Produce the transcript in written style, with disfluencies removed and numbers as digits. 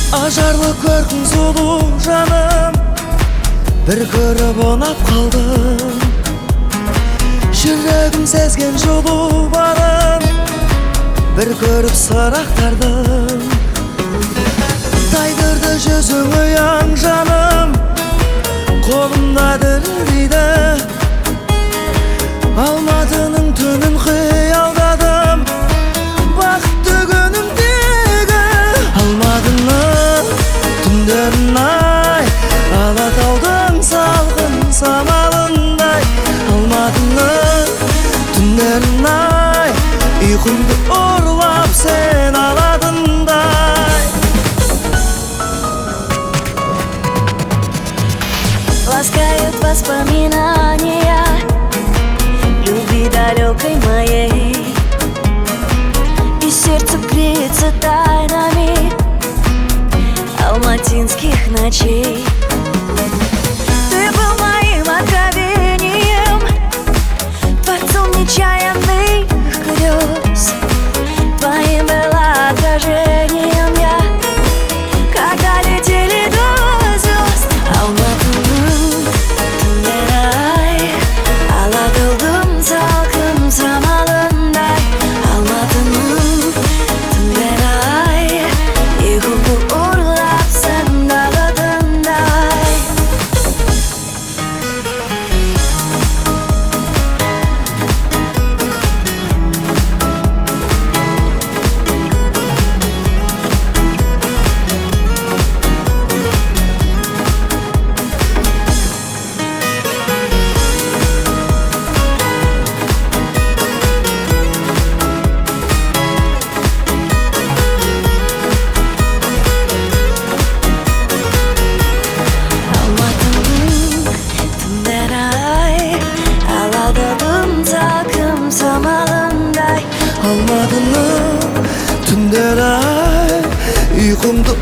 Ажарлы көркің сұлу жаным, бір көріп ұнап қалдың. Жүрегім сезген жылу барын, бір көріп ақтардым. Тайдырды жүзің ұяң жаным, қолымда дірілдейді. Алматының түнін қиялдадым, бақытты күнімдегі. Алматының түндері-ай, Алатаудын салкын самалындай. Алматының түндері-ай, ұйқымды ұрлап сен аладыңдай. Ласкают воспоминания любви далекой моей, и сердце греется тайнами алматинских ночей. Ты был моим откровением, творцом нечаянных грез. Твоим было отражением я, когда летели до звезд. Алматының түндері-ай, Алатаудын салкын самалындай. Алматының түндері-ай, ұйқымды ұрлап сен аладыңдай. Алматының түндері-ай, ұйқымды